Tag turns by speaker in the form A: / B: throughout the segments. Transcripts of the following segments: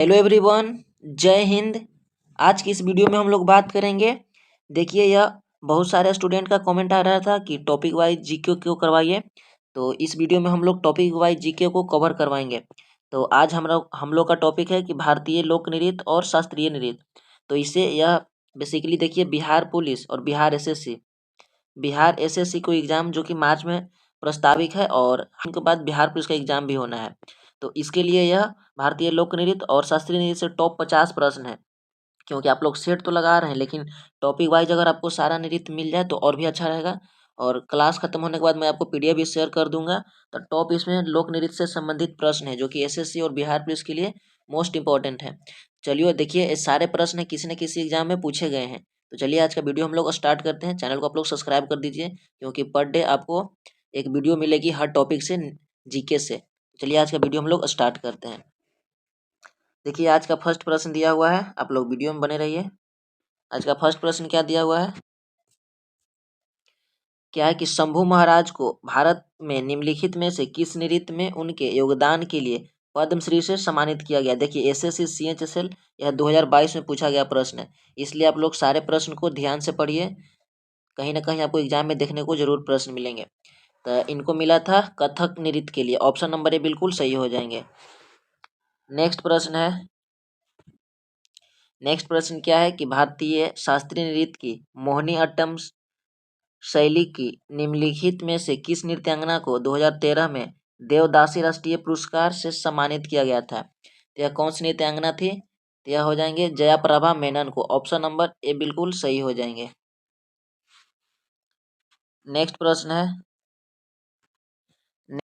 A: Hello everyone, जय हिंद। आज की इस वीडियो में हम लोग बात करेंगे। देखिए, यह बहुत सारे स्टूडेंट का कमेंट आ रहा था कि टॉपिक वाइज जीके क्यों करवाइए। तो इस वीडियो में हम लोग टॉपिक वाइज जीके को कवर करवाएंगे। तो आज हम लोग का टॉपिक है कि भारतीय लोक नृत्य और शास्त्रीय नृत्य। तो इससे यह बेसिकली देखिए, बिहार पुलिस और बिहार एसएससी को एग्जाम जो कि मार्च में प्रस्तावित है, और उनके बाद बिहार पुलिस का एग्जाम भी होना है। तो इसके लिए यह भारतीय लोक नृत्य और शास्त्रीय नृत्य से टॉप 50 प्रश्न है। क्योंकि आप लोग सेट तो लगा रहे हैं, लेकिन टॉपिक वाइज अगर आपको सारा नृत्य मिल जाए तो और भी अच्छा रहेगा। और क्लास खत्म होने के बाद मैं आपको पीडीएफ भी शेयर कर दूंगा। तो टॉप इसमें लोक नृत्य से संबंधित प्रश्न है जो कि एसएससी और बिहार पुलिस के लिए मोस्ट इंपॉर्टेंट है। चलिए देखिए, ये सारे प्रश्न किसी न किसी एग्जाम में पूछे गए हैं। तो चलिए आज का वीडियो हम लोग स्टार्ट करते हैं। चैनल को आप लोग सब्सक्राइब कर दीजिए, क्योंकि पर डे आपको एक वीडियो मिलेगी हर टॉपिक से, जीके से। चलिए आज का वीडियो हम लोग स्टार्ट करते हैं। देखिए, आज का फर्स्ट प्रश्न दिया हुआ है, आप लोग वीडियो में बने रहिए। आज का फर्स्ट प्रश्न क्या दिया हुआ है, क्या है कि शंभू महाराज को भारत में निम्नलिखित में से किस नृत्य में उनके योगदान के लिए पद्मश्री से सम्मानित किया गया। देखिए, एसएससी सीएचएसएल यह 2022 में पूछा गया प्रश्न है, इसलिए आप लोग सारे प्रश्न को ध्यान से पढ़िए। कहीं ना कहीं आपको एग्जाम में देखने को जरूर प्रश्न मिलेंगे। तो इनको मिला था कथक नृत्य के लिए, ऑप्शन नंबर ए बिल्कुल सही हो जाएंगे। नेक्स्ट प्रश्न है, नेक्स्ट प्रश्न क्या है कि भारतीय शास्त्रीय नृत्य की मोहिनी अट्टम शैली की निम्नलिखित में से किस नृत्यांगना को 2013 में देवदासी राष्ट्रीय पुरस्कार से सम्मानित किया गया था। तो यह कौन सी नृत्यांगना थी। तो यह हो जाएंगे जयाप्रभा मेनन को, ऑप्शन नंबर ए बिल्कुल सही हो जाएंगे। नेक्स्ट प्रश्न है,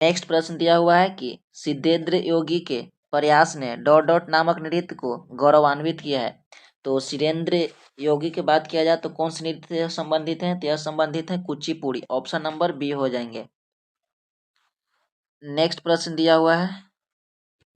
A: नेक्स्ट प्रश्न दिया हुआ है कि सिद्धेंद्र योगी के प्रयास ने डॉट डॉट नामक नृत्य को गौरवान्वित किया है। तो सिद्धेंद्र योगी की बात किया जाए तो कौन से नृत्य से संबंधित है। तो यह संबंधित है कुचिपुड़ी, ऑप्शन नंबर बी हो जाएंगे। नेक्स्ट प्रश्न दिया हुआ है,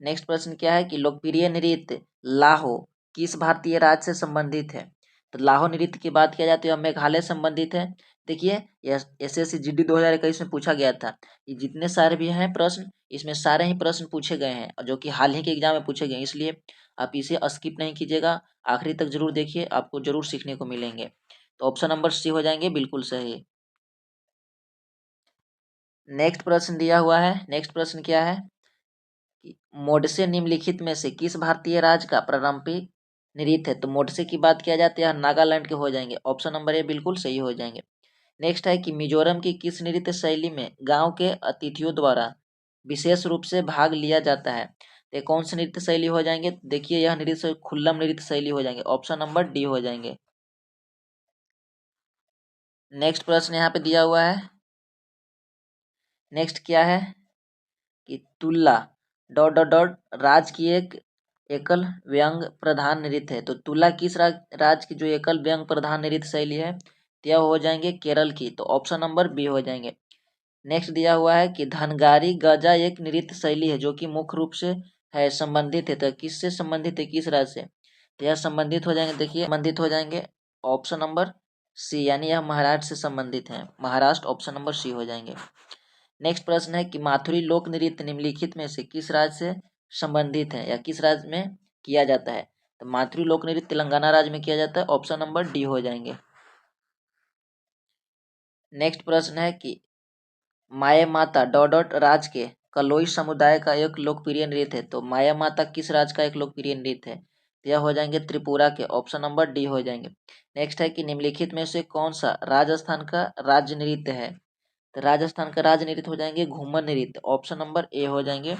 A: नेक्स्ट प्रश्न क्या है कि लोकप्रिय नृत्य लाहो किस भारतीय राज्य से संबंधित है। तो लाहो नृत्य की बात किया जाती है मेघालय संबंधित है। देखिए, यह एसएससी जीडी 2021 में पूछा गया था। ये जितने सारे भी हैं प्रश्न, इसमें सारे ही प्रश्न पूछे गए हैं, और जो कि हाल ही के एग्जाम में पूछे गए हैं, इसलिए आप इसे स्किप नहीं कीजिएगा, आखिरी तक जरूर देखिए, आपको जरूर सीखने को मिलेंगे। तो ऑप्शन नंबर सी हो जाएंगे बिल्कुल सही। नेक्स्ट प्रश्न दिया हुआ है, नेक्स्ट प्रश्न क्या है कि मोडसे निम्नलिखित में से किस भारतीय राज्य का प्रारंभिक नृत्य है। तो मोडसे की बात किया जाती है नागालैंड के हो जाएंगे, ऑप्शन नंबर ए बिल्कुल सही हो जाएंगे। नेक्स्ट है कि मिजोरम की किस नृत्य शैली में गांव के अतिथियों द्वारा विशेष रूप से भाग लिया जाता है। तो कौन सी नृत्य शैली हो जाएंगे। देखिए, यह नृत्य खुल्लम नृत्य शैली हो जाएंगे, ऑप्शन नंबर डी हो जाएंगे। नेक्स्ट प्रश्न यहाँ पे दिया हुआ है, नेक्स्ट क्या है कि तुल्ला डॉट डॉट डॉट राज्य की एक एकल व्यंग प्रधान नृत्य है। तो तुला किस राज्य की जो एकल व्यंग प्रधान नृत्य शैली है। तो यह हो जाएंगे केरल की, तो ऑप्शन नंबर बी हो जाएंगे। नेक्स्ट दिया हुआ है कि धनगारी गजा एक नृत्य शैली है जो कि मुख्य रूप से है संबंधित है। तो किससे संबंधित है, किस राज्य से। तो यह संबंधित हो जाएंगे, देखिए संबंधित हो जाएंगे ऑप्शन नंबर सी, यानी यह महाराष्ट्र से संबंधित है, महाराष्ट्र, ऑप्शन नंबर सी हो जाएंगे। नेक्स्ट प्रश्न है कि माथुरी लोक नृत्य निम्नलिखित में से किस राज्य से संबंधित है या किस राज्य में किया जाता है। तो माथुरी लोक नृत्य तेलंगाना राज्य में किया जाता है, ऑप्शन नंबर डी हो जाएंगे। नेक्स्ट प्रश्न है कि माया माता डॉट डॉट राज्य के कलोई समुदाय का एक लोकप्रिय नृत्य है। तो माया माता किस राज्य का एक लोकप्रिय नृत्य है। तो यह हो जाएंगे त्रिपुरा के, ऑप्शन नंबर डी हो जाएंगे। नेक्स्ट है कि निम्नलिखित में से कौन सा राजस्थान का राज्य नृत्य है। तो राजस्थान का राज्य नृत्य हो जाएंगे घूमर नृत्य, ऑप्शन नंबर ए हो जाएंगे।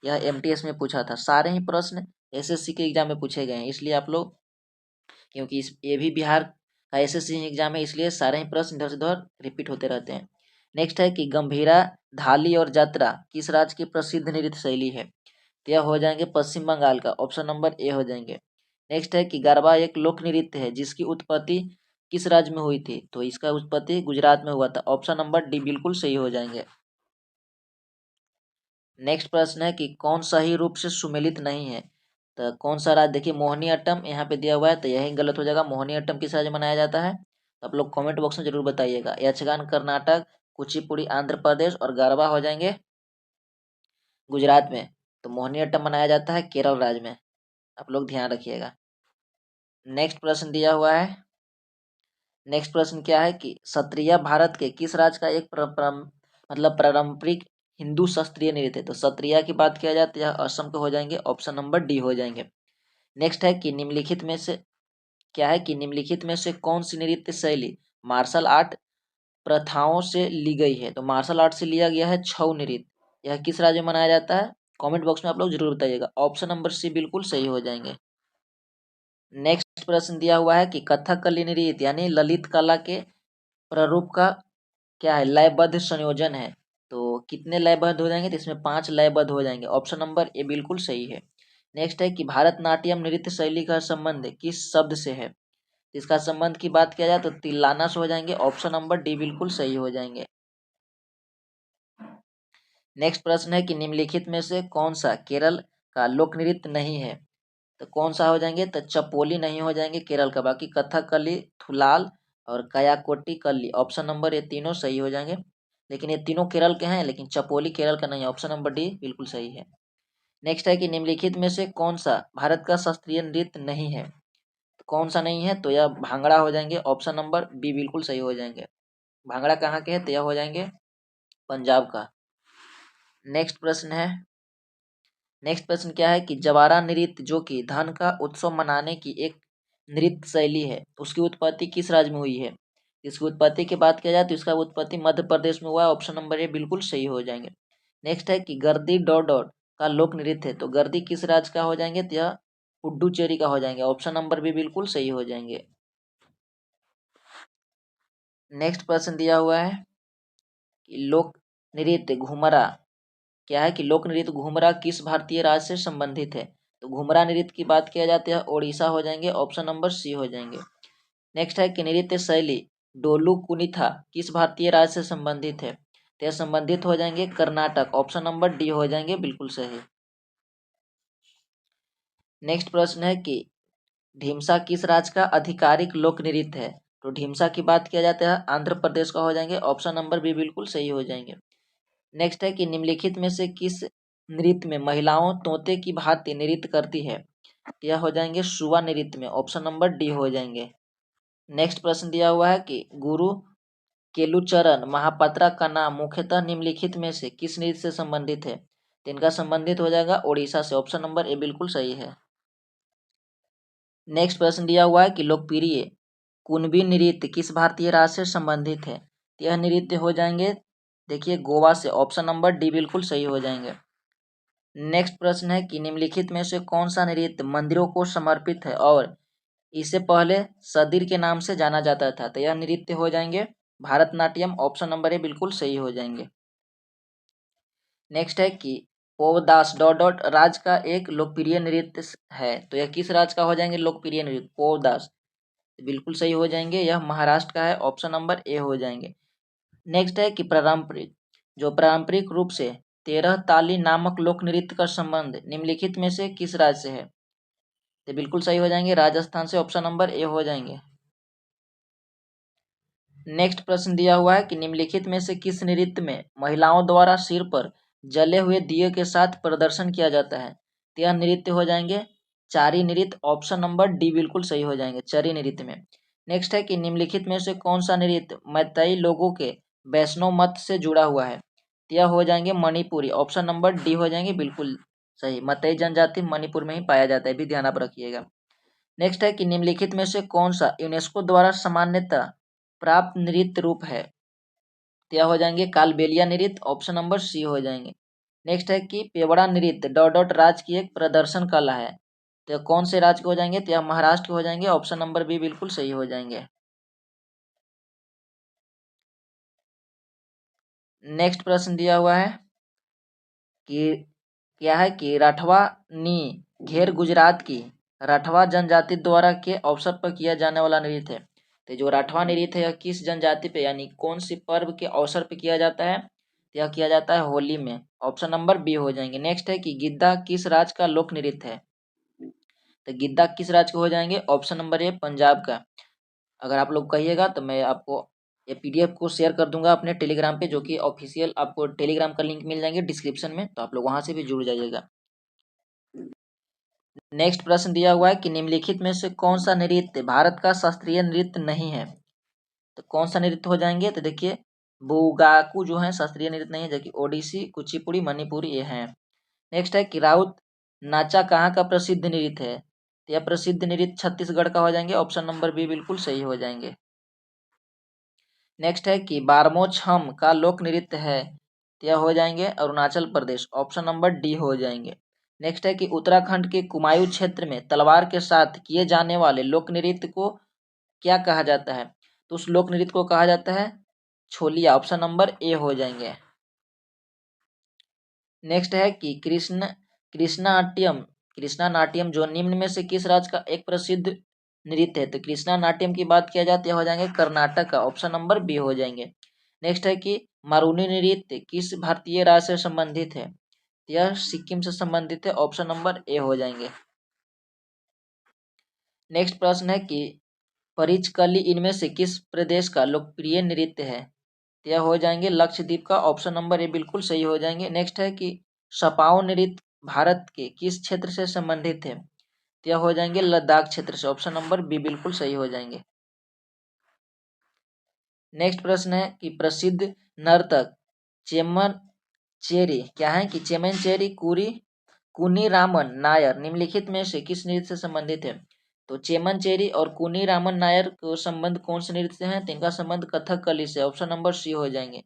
A: यह एमटीएस में पूछा था, सारे ही प्रश्न एसएससी के एग्जाम में पूछे गए हैं, इसलिए आप लोग, क्योंकि ये भी बिहार का एसएससी एग्जाम है, इसलिए सारे ही प्रश्न इधर से उधर रिपीट होते रहते हैं। नेक्स्ट है कि गंभीरा धाली और जात्रा किस राज्य की प्रसिद्ध नृत्य शैली है। तो यह हो जाएंगे पश्चिम बंगाल का, ऑप्शन नंबर ए हो जाएंगे। नेक्स्ट है कि गरबा एक लोक नृत्य है जिसकी उत्पत्ति किस राज्य में हुई थी। तो इसका उत्पत्ति गुजरात में हुआ था, ऑप्शन नंबर डी बिल्कुल सही हो जाएंगे। नेक्स्ट प्रश्न है कि कौन सही रूप से सुमेलित नहीं है। तो कौन सा राज्य, देखिए मोहिनी अट्टम यहाँ पे दिया हुआ है, तो यही गलत हो जाएगा। मोहिनी अट्टम किस राज्य में मनाया जाता है, तो आप लोग कमेंट बॉक्स में जरूर बताइएगा। यक्षगान कर्नाटक, कुचिपुड़ी आंध्र प्रदेश और गरबा हो जाएंगे गुजरात में। तो मोहिनी अट्टम मनाया जाता है केरल राज्य में। आप लोग ध्यान रखिएगा। नेक्स्ट प्रश्न दिया हुआ है। नेक्स्ट प्रश्न क्या है कि सत्रिया भारत के किस राज्य का एक मतलब पारंपरिक हिंदू शास्त्रीय नृत्य है। तो सत्रिया की बात किया जाए तो यह असम के हो जाएंगे, ऑप्शन नंबर डी हो जाएंगे। नेक्स्ट है कि निम्नलिखित में से क्या है कि निम्नलिखित में से कौन सी नृत्य शैली मार्शल आर्ट प्रथाओं से ली गई है। तो मार्शल आर्ट से लिया गया है छऊ नृत्य। यह किस राज्य में मनाया जाता है, कमेंट बॉक्स में आप लोग जरूर बताइएगा। ऑप्शन नंबर सी बिल्कुल सही हो जाएंगे। नेक्स्ट प्रश्न दिया हुआ है कि कथकली नृत्य यानी ललित कला के प्रारूप का क्या है, लयबद्ध संयोजन है। तो कितने लयबद्ध हो जाएंगे, तो इसमें 5 लयबद्ध हो जाएंगे। ऑप्शन नंबर ए बिल्कुल सही है। नेक्स्ट है कि भारतनाट्यम नृत्य शैली का संबंध किस शब्द से है। इसका संबंध की बात किया जाए तो तिल्लाना से हो जाएंगे। ऑप्शन नंबर डी बिल्कुल सही हो जाएंगे। नेक्स्ट प्रश्न है कि निम्नलिखित में से कौन सा केरल का लोक नृत्य नहीं है। तो कौन सा हो जाएंगे, तो चपोली नहीं हो जाएंगे केरल का, बाकी कथकली, थुलाल और कयाकोटी कल्ली, ऑप्शन नंबर ये तीनों सही हो जाएंगे। लेकिन ये तीनों केरल के हैं, लेकिन चपोली केरल का नहीं है। ऑप्शन नंबर डी बिल्कुल सही है। नेक्स्ट है कि निम्नलिखित में से कौन सा भारत का शास्त्रीय नृत्य नहीं है। तो कौन सा नहीं है, तो यह भांगड़ा हो जाएंगे। ऑप्शन नंबर बी बिल्कुल सही हो जाएंगे। भांगड़ा कहाँ के है, तो यह हो जाएंगे पंजाब का। नेक्स्ट प्रश्न है, नेक्स्ट प्रश्न क्या है कि जवारा नृत्य जो कि धन का उत्सव मनाने की एक नृत्य शैली है, उसकी उत्पत्ति किस राज्य में हुई है। इसकी उत्पत्ति की बात किया जाए तो इसका उत्पत्ति मध्य प्रदेश में हुआ है। ऑप्शन नंबर ए बिल्कुल सही हो जाएंगे। नेक्स्ट है कि गर्दी डॉट डॉट का लोक नृत्य है। तो गर्दी किस राज्य का हो जाएंगे, तो यह पुडुचेरी का हो जाएंगे। ऑप्शन नंबर बी बिल्कुल सही हो जाएंगे। नेक्स्ट प्रश्न दिया हुआ है कि लोक नृत्य घुमरा क्या है कि लोक नृत्य घुमरा किस भारतीय राज्य से संबंधित है। तो घुमरा नृत्य की बात किया जाती है ओडिशा हो जाएंगे। ऑप्शन नंबर सी हो जाएंगे। नेक्स्ट है कि नृत्य शैली डोलू कुनिथा किस भारतीय राज्य से संबंधित है। तो यह संबंधित हो जाएंगे कर्नाटक। ऑप्शन नंबर डी हो जाएंगे बिल्कुल सही। नेक्स्ट प्रश्न है कि ढीमसा किस राज्य का आधिकारिक लोक नृत्य है। तो ढीमसा की बात किया जाता है आंध्र प्रदेश का हो जाएंगे। ऑप्शन नंबर बी बिल्कुल सही हो जाएंगे। नेक्स्ट है कि निम्नलिखित में से किस नृत्य में महिलाओं तोते की भांति नृत्य करती है। यह हो जाएंगे सुवा नृत्य में। ऑप्शन नंबर डी हो जाएंगे। नेक्स्ट प्रश्न दिया हुआ है कि गुरु केलुचरण महापात्रा का नाम मुख्यतः निम्नलिखित में से किस नृत्य से संबंधित है। तो इनका संबंधित हो जाएगा ओडिशा से। ऑप्शन नंबर ए बिल्कुल सही है। नेक्स्ट प्रश्न दिया हुआ है कि लोकप्रिय कुणबी नृत्य किस भारतीय राज्य से संबंधित है। तो यह नृत्य हो जाएंगे देखिए गोवा से। ऑप्शन नंबर डी बिल्कुल सही हो जाएंगे। नेक्स्ट प्रश्न है कि निम्नलिखित में से कौन सा नृत्य मंदिरों को समर्पित है और इसे पहले सदिर के नाम से जाना जाता था। तो यह नृत्य हो जाएंगे भारतनाट्यम। ऑप्शन नंबर ए बिल्कुल सही हो जाएंगे। नेक्स्ट है कि पोवदास डॉट डॉट राज्य का एक लोकप्रिय नृत्य है। तो यह किस राज्य का हो जाएंगे लोकप्रिय नृत्य, पोवदास बिल्कुल सही हो जाएंगे। यह महाराष्ट्र का है। ऑप्शन नंबर ए हो जाएंगे। नेक्स्ट है कि पारंपरिक रूप से 13 ताली नामक लोक नृत्य का संबंध निम्नलिखित में से किस राज्य से है। तो बिल्कुल सही हो जाएंगे राजस्थान से। ऑप्शन नंबर ए हो जाएंगे। नेक्स्ट प्रश्न दिया हुआ है कि निम्नलिखित में से किस नृत्य में महिलाओं द्वारा सिर पर जले हुए दिए के साथ प्रदर्शन किया जाता है। तो यह नृत्य हो जाएंगे चारी नृत्य। ऑप्शन नंबर डी बिल्कुल सही हो जाएंगे चारी नृत्य में। नेक्स्ट है कि निम्नलिखित में से कौन सा नृत्य मैतेई लोगों के वैष्णव मत से जुड़ा हुआ है। तो यह हो जाएंगे मणिपुरी। ऑप्शन नंबर डी हो जाएंगे बिल्कुल सही। मैतेई जनजाति मणिपुर में ही पाया जाता है, भी ध्यान आप रखिएगा। नेक्स्ट है कि निम्नलिखित में से कौन सा यूनेस्को द्वारा सामान्यता प्राप्त नृत्य रूप है। तो यह हो जाएंगे कालबेलिया नृत्य। ऑप्शन नंबर सी हो जाएंगे। नेक्स्ट है कि पेवड़ा नृत्य डॉट डॉट राज्य की एक प्रदर्शन कला है। तो कौन से राज्य के हो जाएंगे, तो यह महाराष्ट्र के हो जाएंगे। ऑप्शन नंबर बी बिल्कुल सही हो जाएंगे। नेक्स्ट प्रश्न दिया हुआ है कि क्या है कि राठवा नी घेर गुजरात की राठवा जनजाति द्वारा के अवसर पर किया जाने वाला नृत्य है। तो जो राठवा नृत्य है यह किस जनजाति पे यानी कौन सी पर्व के अवसर पे किया जाता है। तो यह किया जाता है होली में। ऑप्शन नंबर बी हो जाएंगे। नेक्स्ट है कि गिद्दा किस राज्य का लोक नृत्य है। तो गिद्दा किस राज्य के हो जाएंगे। ऑप्शन नंबर ए पंजाब का। अगर आप लोग कहिएगा तो मैं आपको ये पीडीएफ को शेयर कर दूंगा अपने टेलीग्राम पे, जो कि ऑफिशियल आपको टेलीग्राम का लिंक मिल जाएंगे डिस्क्रिप्शन में, तो आप लोग वहां से भी जुड़ जाइएगा। नेक्स्ट प्रश्न दिया हुआ है कि निम्नलिखित में से कौन सा नृत्य भारत का शास्त्रीय नृत्य नहीं है। तो कौन सा नृत्य हो जाएंगे, तो देखिए बुगाकू जो है शास्त्रीय नृत्य नहीं है, जबकि ओडिसी, कुचिपुड़ी, मणिपुरी ये हैं। नेक्स्ट है कि राउत नाचा कहाँ का प्रसिद्ध नृत्य है। तो यह प्रसिद्ध नृत्य छत्तीसगढ़ का हो जाएंगे, ऑप्शन नंबर बी बिल्कुल सही हो जाएंगे। नेक्स्ट है कि बारमो छम का लोक नृत्य है, तो यह हो जाएंगे Arunachal Pradesh, option number D हो जाएंगे। नेक्स्ट है कि उत्तराखंड के कुमायूं क्षेत्र में तलवार के साथ किए जाने वाले लोक नृत्य को क्या कहा जाता है। तो उस लोक नृत्य को कहा जाता है छोलिया, ऑप्शन नंबर ए हो जाएंगे। नेक्स्ट है कि कृष्णा नाट्यम जो निम्न में से किस राज्य का एक प्रसिद्ध नृत्य है। तो कृष्णा नाट्यम की बात किया जाती है हो जाएंगे कर्नाटक का, ऑप्शन नंबर बी हो जाएंगे। नेक्स्ट है कि मारूनी नृत्य किस भारतीय राज्य से संबंधित है। यह सिक्किम से संबंधित है, ऑप्शन नंबर ए हो जाएंगे। नेक्स्ट प्रश्न है कि परिचकली इनमें से किस प्रदेश का लोकप्रिय नृत्य है। यह हो जाएंगे लक्षद्वीप का, ऑप्शन नंबर ए बिल्कुल सही हो जाएंगे। नेक्स्ट है कि सपाओ नृत्य भारत के किस क्षेत्र से संबंधित है। यह हो जाएंगे लद्दाख क्षेत्र से, ऑप्शन नंबर बी बिल्कुल सही हो जाएंगे। नेक्स्ट प्रश्न है कि प्रसिद्ध नर्तक चेमन चेरी क्या है कि चेमन चेरी कुनी रामन नायर निम्नलिखित में से किस नृत्य से संबंधित है। तो चेमन चेरी और कुनी रामन नायर को संबंध कौन से नृत्य से है। तो इनका संबंध कथकली से, ऑप्शन नंबर सी हो जाएंगे।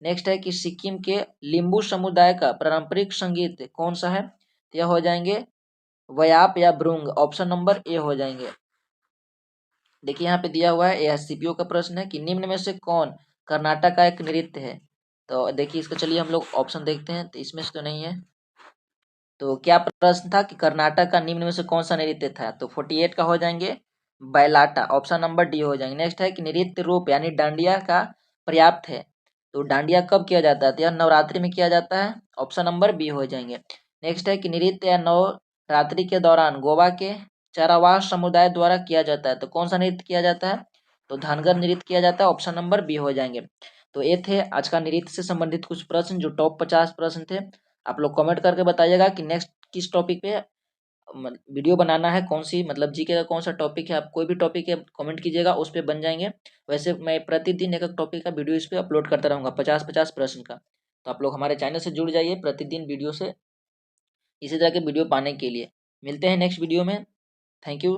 A: नेक्स्ट है कि सिक्किम के लिम्बू समुदाय का पारंपरिक संगीत कौन सा है। यह हो जाएंगे वयाप या ब्रुंग, ऑप्शन नंबर ए हो जाएंगे। देखिए यहाँ पे दिया हुआ है, यह सीपीओ का प्रश्न है कि निम्न में से कौन कर्नाटक का एक नृत्य है। तो देखिए इसका चलिए हम लोग ऑप्शन देखते हैं, तो इसमें से तो नहीं है। तो क्या प्रश्न था कि कर्नाटक का निम्न में से कौन सा नृत्य था। तो 48 का हो जाएंगे बैलाटा, ऑप्शन नंबर डी हो जाएंगे। नेक्स्ट है कि नृत्य रूप यानी डांडिया का पर्याप्त है। तो डांडिया कब किया जाता है। तो यह नवरात्रि में किया जाता है, ऑप्शन नंबर बी हो जाएंगे। नेक्स्ट है कि नृत्य या नवरात्रि के दौरान गोवा के चारावाह समुदाय द्वारा किया जाता है। तो कौन सा नृत्य किया जाता है। तो धनगर नृत्य किया जाता है, ऑप्शन नंबर बी हो जाएंगे। तो ये थे आज का नृत्य से संबंधित कुछ प्रश्न, जो टॉप 50 प्रश्न थे। आप लोग कमेंट करके बताइएगा कि नेक्स्ट किस टॉपिक पे वीडियो बनाना है, कौन सी मतलब जीके का कौन सा टॉपिक है। आप कोई भी टॉपिक है कमेंट कीजिएगा, उस पर बन जाएंगे। वैसे मैं प्रतिदिन एक टॉपिक का वीडियो इस पर अपलोड करता रहूँगा 50-50 प्रश्न का। तो आप लोग हमारे चैनल से जुड़ जाइए प्रतिदिन वीडियो से, इसी तरह के वीडियो पाने के लिए। मिलते हैं नेक्स्ट वीडियो में। Thank you.